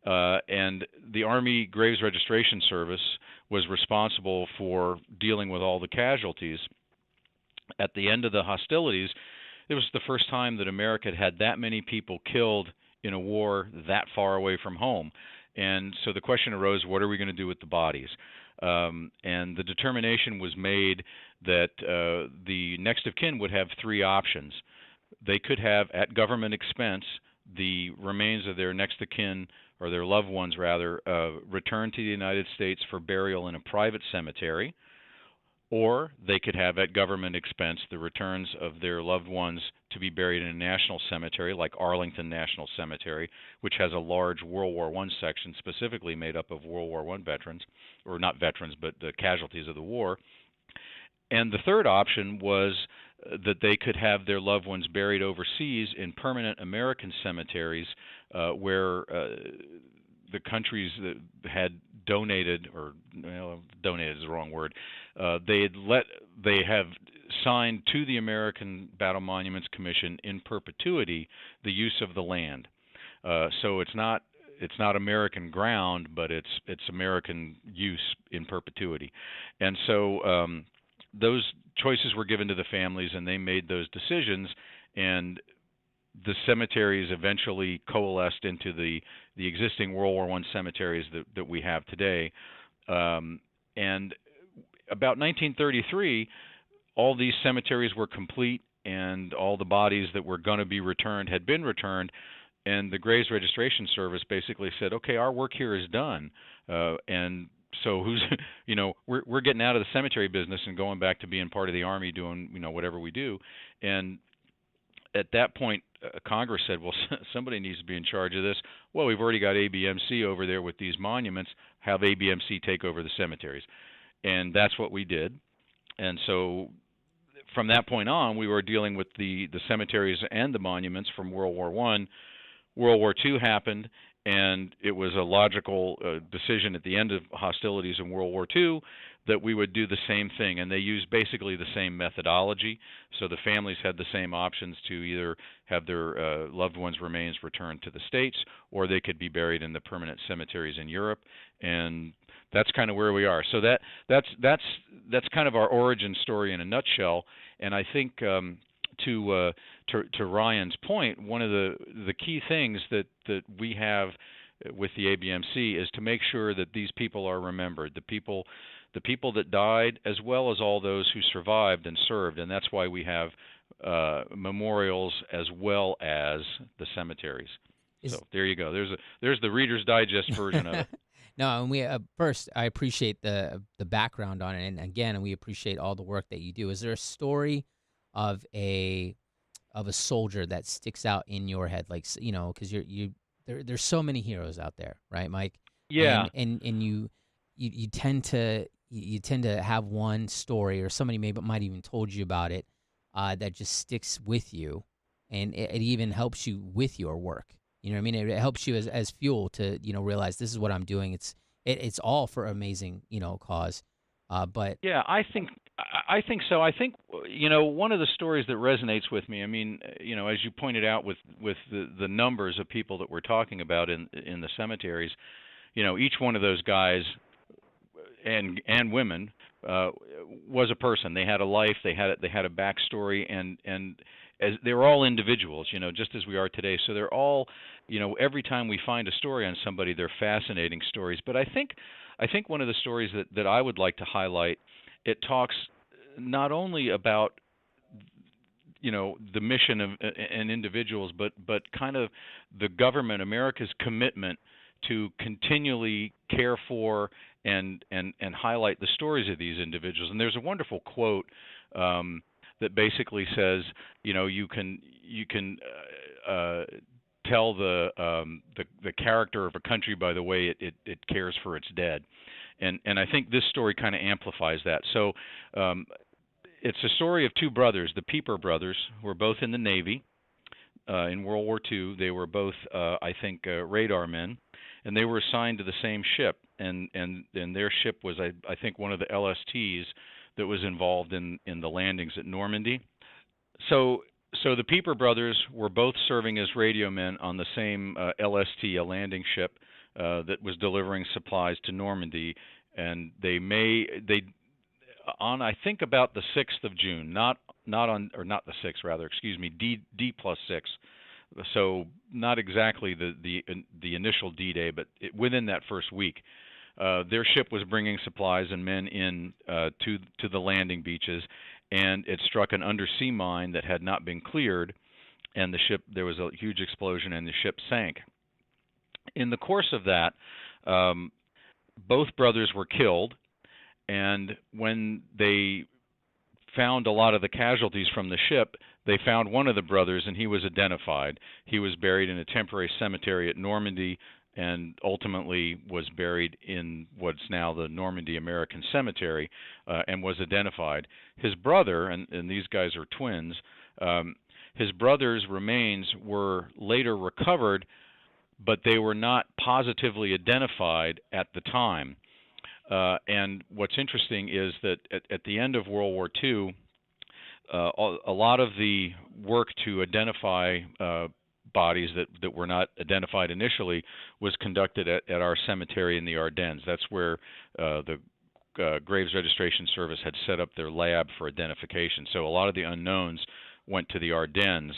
And the Army Graves Registration Service was responsible for dealing with all the casualties. At the end of the hostilities, it was the first time that America had that many people killed in a war that far away from home. And so the question arose, what are we going to do with the bodies? And the determination was made that the next of kin would have 3 options. They could have, at government expense, the remains of their next of kin, or their loved ones rather, returned to the United States for burial in a private cemetery, or they could have at government expense the returns of their loved ones to be buried in a national cemetery like Arlington National Cemetery, which has a large World War I section specifically made up of World War I veterans, or not veterans, but the casualties of the war. And the third option was that they could have their loved ones buried overseas in permanent American cemeteries where the countries that had donated, or donated is the wrong word, they have signed to the American Battle Monuments Commission in perpetuity the use of the land. So it's not American ground, but it's American use in perpetuity. And so those choices were given to the families, and they made those decisions, and the cemeteries eventually coalesced into the existing World War I cemeteries that we have today. And about 1933, all these cemeteries were complete, and all the bodies that were going to be returned had been returned, and the Graves Registration Service basically said, okay, our work here is done, and so who's, we're getting out of the cemetery business and going back to being part of the Army, doing, whatever we do. And at that point, Congress said, well, somebody needs to be in charge of this. Well, we've already got ABMC over there with these monuments. Have ABMC take over the cemeteries. And that's what we did. And so from that point on, we were dealing with the cemeteries and the monuments from World War I. World War II happened, and it was a logical decision at the end of hostilities in World War II that we would do the same thing, and they used basically the same methodology. So the families had the same options to either have their loved ones' remains returned to the States, or they could be buried in the permanent cemeteries in Europe, and that's kind of where we are. So that's kind of our origin story in a nutshell. And I think to Ryan's point, one of the key things that we have with the ABMC is to make sure that these people are remembered, the people that died, as well as all those who survived and served, and that's why we have memorials as well as the cemeteries. So there you go. There's the Reader's Digest version of it. No, and we first, I appreciate the background on it, and again, we appreciate all the work that you do. Is there a story of a soldier that sticks out in your head, like, because there's so many heroes out there, right, Mike? Yeah. And you tend to have one story, or somebody might even told you about it, that just sticks with you, and it even helps you with your work. You know what I mean? It helps you as fuel to realize this is what I'm doing. It's all for amazing cause. But yeah, I think so. I think one of the stories that resonates with me. I mean, as you pointed out with the numbers of people that we're talking about in the cemeteries, each one of those guys and women was a person. They had a life. They had a backstory, and as they were all individuals, just as we are today. So they're all, every time we find a story on somebody, they're fascinating stories. But I think one of the stories that I would like to highlight, it talks not only about the mission of and individuals, but kind of the government, America's commitment to continually care for and highlight the stories of these individuals. And there's a wonderful quote that basically says, you can tell the character of a country by the way it cares for its dead, and I think this story kind of amplifies that. So it's a story of two brothers, the Pieper brothers, who were both in the Navy in World War II. They were both, I think, radar men, and they were assigned to the same ship, and their ship was, I think, one of the LSTs that was involved in the landings at Normandy. So the Pieper brothers were both serving as radio men on the same LST, a landing ship that was delivering supplies to Normandy, and on I think about the 6th of June, not the 6th rather, excuse me, D+6. So not exactly the initial D-Day, but within that first week. Their ship was bringing supplies and men in to the landing beaches, and it struck an undersea mine that had not been cleared, and there was a huge explosion, and the ship sank. In the course of that, both brothers were killed, and when they found a lot of the casualties from the ship, they found one of the brothers, and he was identified. He was buried in a temporary cemetery at Normandy, and ultimately was buried in what's now the Normandy American Cemetery, and was identified. His brother, and these guys are twins, his brother's remains were later recovered, but they were not positively identified at the time. And what's interesting is that at the end of World War II, a lot of the work to identify bodies that were not identified initially was conducted at our cemetery in the Ardennes. That's where the Graves Registration Service had set up their lab for identification. So a lot of the unknowns went to the Ardennes,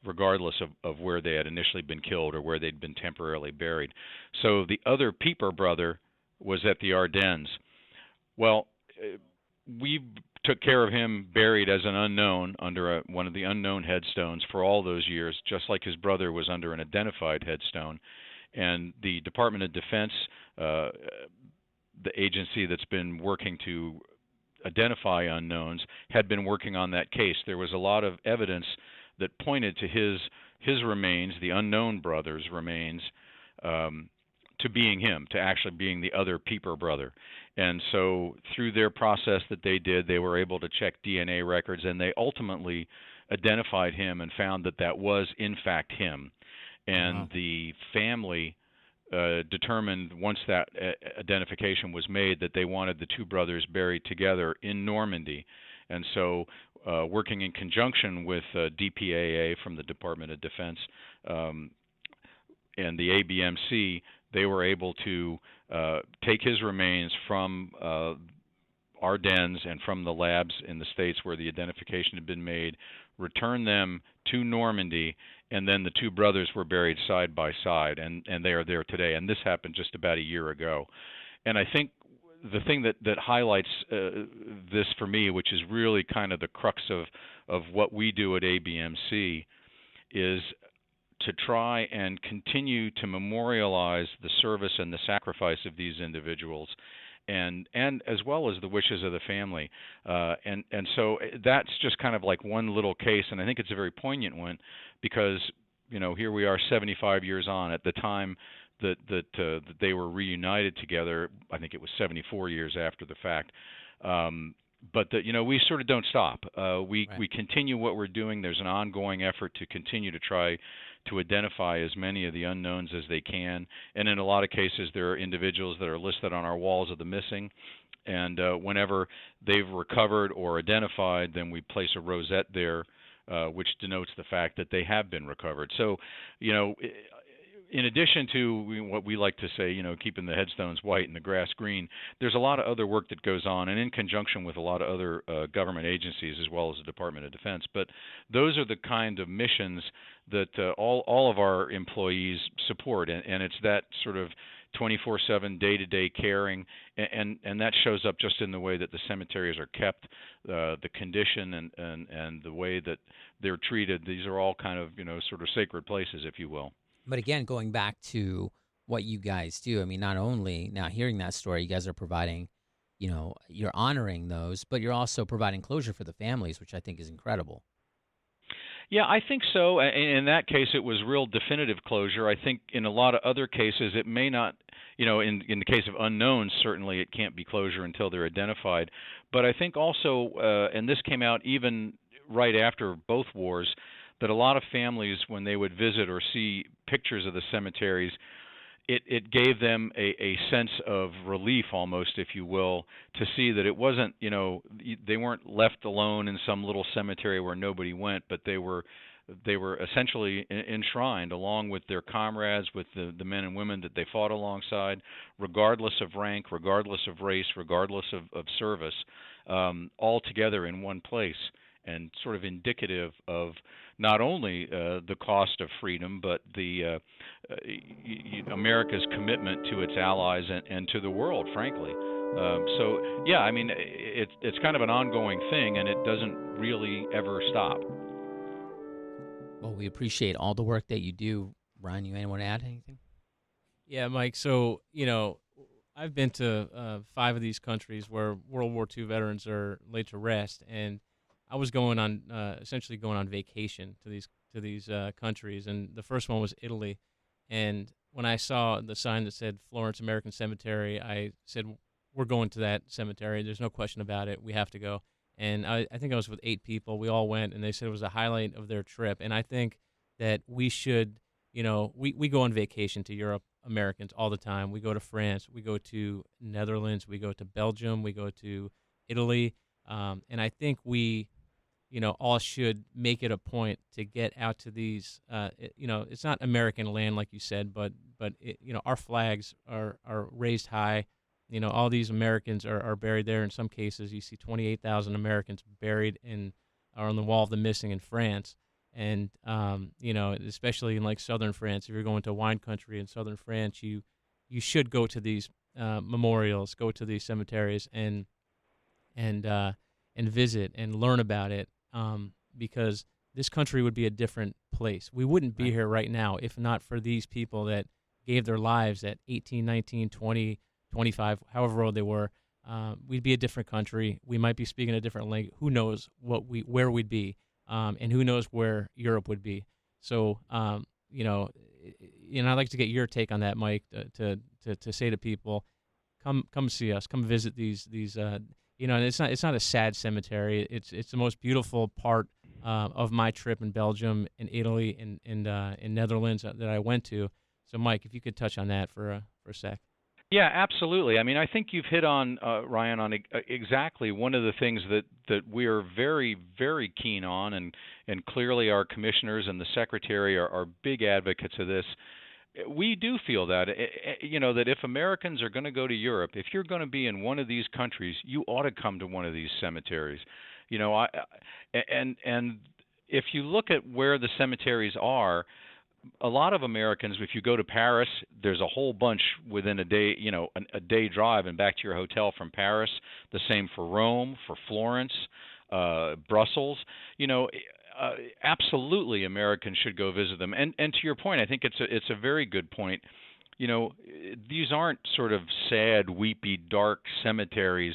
regardless of where they had initially been killed or where they'd been temporarily buried. So the other Pieper brother was at the Ardennes. Well, we took care of him buried as an unknown under one of the unknown headstones for all those years, just like his brother was under an identified headstone. And the Department of Defense, the agency that's been working to identify unknowns, had been working on that case. There was a lot of evidence that pointed to his remains, the unknown brother's remains, to being him, to actually being the other Pieper brother. And so through their process that they did, they were able to check DNA records, and they ultimately identified him and found that that was in fact him. And Wow. the family determined, once that identification was made, that they wanted the two brothers buried together in Normandy. And so working in conjunction with DPAA from the Department of Defense and the ABMC, they were able to take his remains from Ardennes and from the labs in the States where the identification had been made, return them to Normandy, and then the two brothers were buried side by side, and they are there today. And this happened just about a year ago. And I think the thing that highlights this for me, which is really kind of the crux of what we do at ABMC, is to try and continue to memorialize the service and the sacrifice of these individuals, and as well as the wishes of the family. And so that's just kind of like one little case, and I think it's a very poignant one because, here we are 75 years on. At the time that they were reunited together, I think it was 74 years after the fact. But we sort of don't stop. We continue what we're doing. There's an ongoing effort to continue to try to identify as many of the unknowns as they can. And in a lot of cases, there are individuals that are listed on our walls of the missing. And whenever they've recovered or identified, then we place a rosette there, which denotes the fact that they have been recovered. So, in addition to what we like to say, keeping the headstones white and the grass green, there's a lot of other work that goes on, and in conjunction with a lot of other government agencies as well as the Department of Defense. But those are the kind of missions that all of our employees support, and it's that sort of 24/7 day-to-day caring, and that shows up just in the way that the cemeteries are kept, the condition, and the way that they're treated. These are all kind of sort of sacred places, if you will. But again, going back to what you guys do, I mean, not only now hearing that story, you guys are providing, you're honoring those, but you're also providing closure for the families, which I think is incredible. Yeah, I think so. In that case, it was real definitive closure. I think in a lot of other cases, it may not, in the case of unknowns, certainly it can't be closure until they're identified. But I think also, and this came out even right after both wars, that a lot of families, when they would visit or see pictures of the cemeteries, it gave them a sense of relief almost, if you will, to see that it wasn't, they weren't left alone in some little cemetery where nobody went, but they were essentially enshrined along with their comrades, with the men and women that they fought alongside, regardless of rank, regardless of race, regardless of service, all together in one place, and sort of indicative of not only the cost of freedom, but the America's commitment to its allies and to the world, frankly. So, yeah, I mean, it's kind of an ongoing thing, and it doesn't really ever stop. Well, we appreciate all the work that you do. Brian, you want to add anything? Yeah, Mike. So, I've been to 5 of these countries where World War II veterans are laid to rest, and I was essentially going on vacation to these countries, and the first one was Italy. And when I saw the sign that said Florence American Cemetery, I said, "We're going to that cemetery. There's no question about it. We have to go." And I think I was with 8 people. We all went, and they said it was a highlight of their trip. And I think that we should, we go on vacation to Europe, Americans, all the time. We go to France. We go to Netherlands. We go to Belgium. We go to Italy. And I think we all should make it a point to get out to these, it's not American land, like you said, but our flags are raised high. all these Americans are buried there. In some cases, you see 28,000 Americans buried are on the Wall of the Missing in France. And, especially in like southern France, if you're going to wine country in southern France, you should go to these memorials, go to these cemeteries and visit and learn about it, because this country would be a different place. We wouldn't be here right now if not for these people that gave their lives at 18, 19, 20, 25, however old they were. We'd be a different country. We might be speaking a different language. Who knows where we'd be, and who knows where Europe would be. So, I'd like to get your take on that, Mike, to say to people, come see us, come visit these. And it's not a sad cemetery. It's the most beautiful part of my trip in Belgium, in Italy, in Netherlands that I went to. So, Mike, if you could touch on that for a sec. Yeah, absolutely. I mean, I think you've hit on, Ryan, on exactly one of the things that we are very, very keen on, and clearly our commissioners and the secretary are big advocates of this. We do feel that, that if Americans are going to go to Europe, if you're going to be in one of these countries, you ought to come to one of these cemeteries. And if you look at where the cemeteries are, a lot of Americans, if you go to Paris, there's a whole bunch within a day, a day drive and back to your hotel from Paris. The same for Rome, for Florence, Brussels. Absolutely, Americans should go visit them. And to your point, I think it's a very good point. These aren't sort of sad, weepy, dark cemeteries.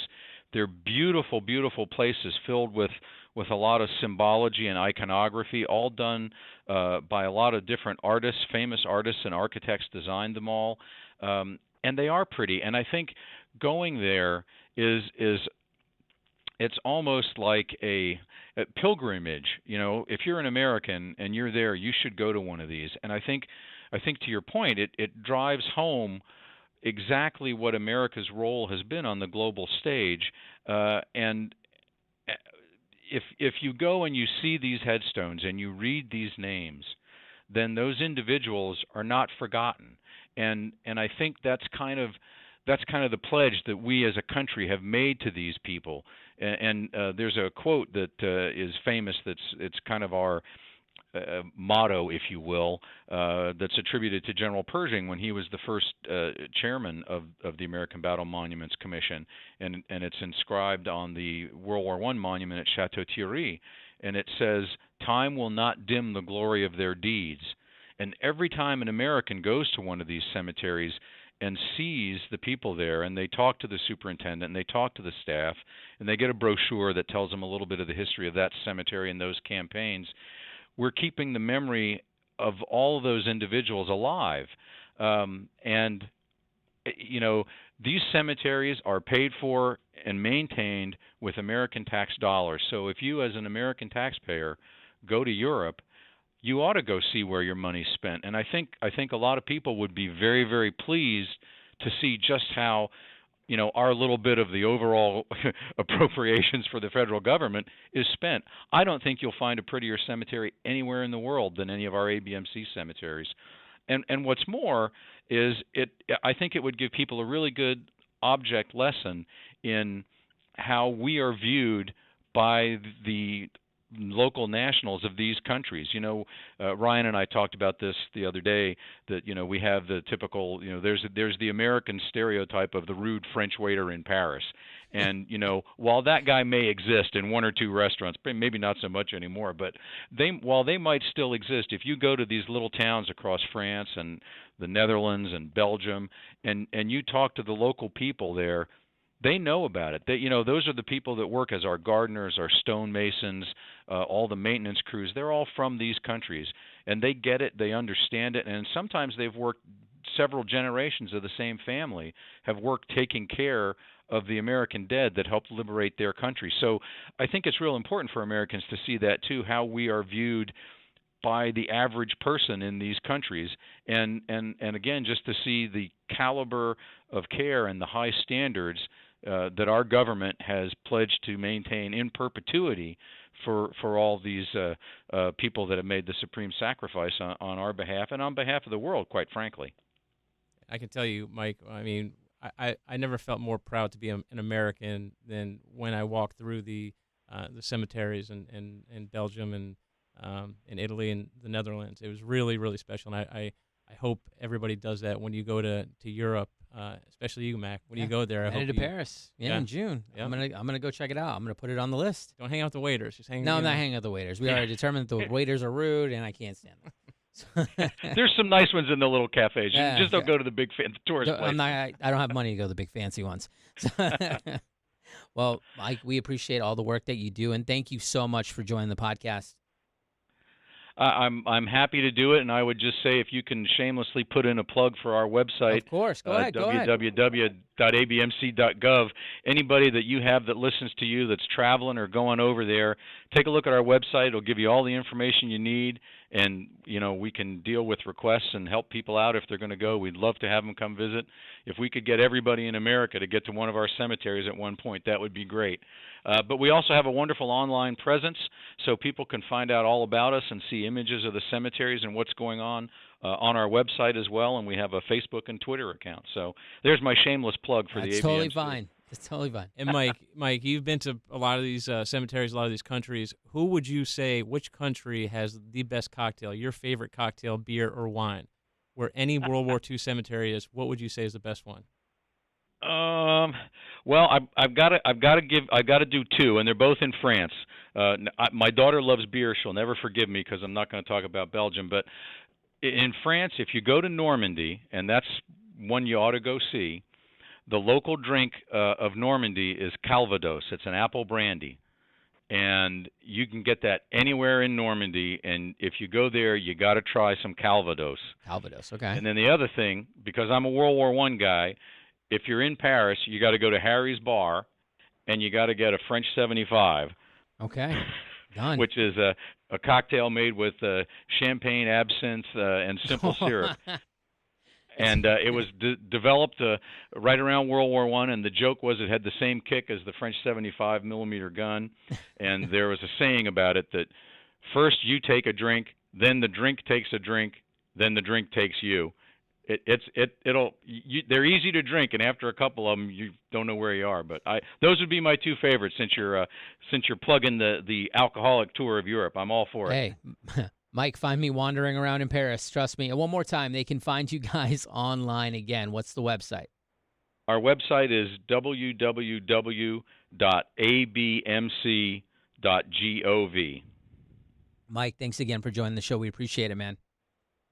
They're beautiful, beautiful places filled with a lot of symbology and iconography, all done by a lot of different artists, famous artists and architects designed them all. And they are pretty. And I think going there is it's almost like a pilgrimage. If you're an American and you're there, you should go to one of these. And I think to your point, it drives home exactly what America's role has been on the global stage. And if you go and you see these headstones and you read these names, then those individuals are not forgotten. And I think that's kind of the pledge that we as a country have made to these people. And there's a quote that is famous. It's kind of our motto, if you will, that's attributed to General Pershing when he was the first chairman of the American Battle Monuments Commission, and it's inscribed on the World War I monument at Chateau Thierry, and it says, "Time will not dim the glory of their deeds." And every time an American goes to one of these cemeteries and sees the people there, and they talk to the superintendent, and they talk to the staff, and they get a brochure that tells them a little bit of the history of that cemetery and those campaigns, we're keeping the memory of all of those individuals alive. These cemeteries are paid for and maintained with American tax dollars. So if you as an American taxpayer go to Europe, you ought to go see where your money's spent. And I think a lot of people would be very, very pleased to see just how our little bit of the overall appropriations for the federal government is spent. I don't think you'll find a prettier cemetery anywhere in the world than any of our ABMC cemeteries. And what's more is I think it would give people a really good object lesson in how we are viewed by the local nationals of these countries. Ryan and I talked about this the other day, that we have the typical, there's the American stereotype of the rude French waiter in Paris. And while that guy may exist in one or two restaurants, maybe not so much anymore, but while they might still exist, if you go to these little towns across France and the Netherlands and Belgium, and you talk to the local people there, they know about it. Those are the people that work as our gardeners, our stonemasons, all the maintenance crews. They're all from these countries, and they get it, they understand it, and sometimes they've worked several generations of the same family, have worked taking care of the American dead that helped liberate their country. So I think it's real important for Americans to see that too, how we are viewed by the average person in these countries, and again, just to see the caliber of care and the high standards that our government has pledged to maintain in perpetuity for all these people that have made the supreme sacrifice on our behalf and on behalf of the world, quite frankly. I can tell you, Mike, I mean, I never felt more proud to be an American than when I walked through the cemeteries in Belgium and in Italy and the Netherlands. It was really, really special, and I hope everybody does that when you go to Europe, especially you, Mac. When you go there, I hope Headed to Paris. Yeah. In June. Yeah. I'm gonna go check it out. I'm gonna put it on the list. don't hang out with the waiters. Just hang. No, you I'm not know. hanging out with the waiters. We already determined that the waiters are rude, and I can't stand them. There's some nice ones in the little cafes. You Yeah, just don't yeah. go to the big tourist places. I don't have money to go to the big fancy ones. Well, Mike, we appreciate all the work that you do, and thank you so much for joining the podcast. I'm happy to do it, and I would just say if you can shamelessly put in a plug for our website, Of course, go ahead. www.abmc.gov. Anybody that you have that listens to you that's traveling or going over there, take a look at our website. It'll give you all the information you need, and we can deal with requests and help people out if they're going to go. We'd love to have them come visit. If we could get everybody in America to get to one of our cemeteries at one point, that would be great. But we also have a wonderful online presence, so people can find out all about us and see images of the cemeteries and what's going on our website as well. And we have a Facebook and Twitter account. So there's my shameless plug for That's the ABMC. totally fine. It's totally fine. And Mike, you've been to a lot of these cemeteries, a lot of these countries. Who would you say, which country has the best cocktail, your favorite cocktail, beer, or wine? Where any World War II cemetery is, what would you say is the best one? Well, I've got to do two, and they're both in France. My daughter loves beer; she'll never forgive me because I'm not going to talk about Belgium. But in France, if you go to Normandy, and that's one you ought to go see, the local drink of Normandy is Calvados. It's an apple brandy, and you can get that anywhere in Normandy. And if you go there, you got to try some Calvados. Calvados, okay. And then the other thing, because I'm a World War I guy, if you're in Paris, you got to go to Harry's Bar, and you got to get a French 75. Okay, done. Which is a cocktail made with champagne, absinthe, and simple syrup. And it was developed right around World War I, and the joke was it had the same kick as the French 75 millimeter gun. And there was a saying about it that first you take a drink, then the drink takes a drink, then the drink takes you. They're easy to drink, and after a couple of them, you don't know where you are. But those would be my two favorites since you're plugging the alcoholic tour of Europe. I'm all for it. Hey, Mike, find me wandering around in Paris. Trust me. And one more time, they can find you guys online again. What's the website? Our website is www.abmc.gov. Mike, thanks again for joining the show. We appreciate it, man.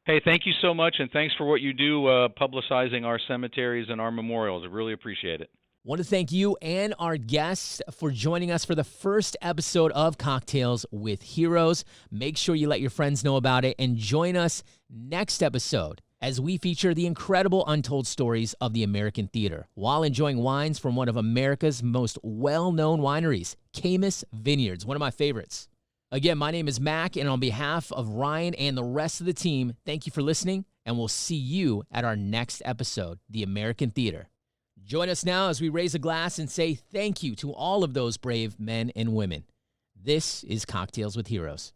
Hey, thank you so much, and thanks for what you do publicizing our cemeteries and our memorials. I really appreciate it. Want to thank you and our guests for joining us for the first episode of Cocktails with Heroes. Make sure you let your friends know about it and join us next episode as we feature the incredible untold stories of the American theater while enjoying wines from one of America's most well-known wineries, Caymus Vineyards, one of my favorites. Again, my name is Mac, and on behalf of Ryan and the rest of the team, thank you for listening, and we'll see you at our next episode, The American Theater. Join us now as we raise a glass and say thank you to all of those brave men and women. This is Cocktails with Heroes.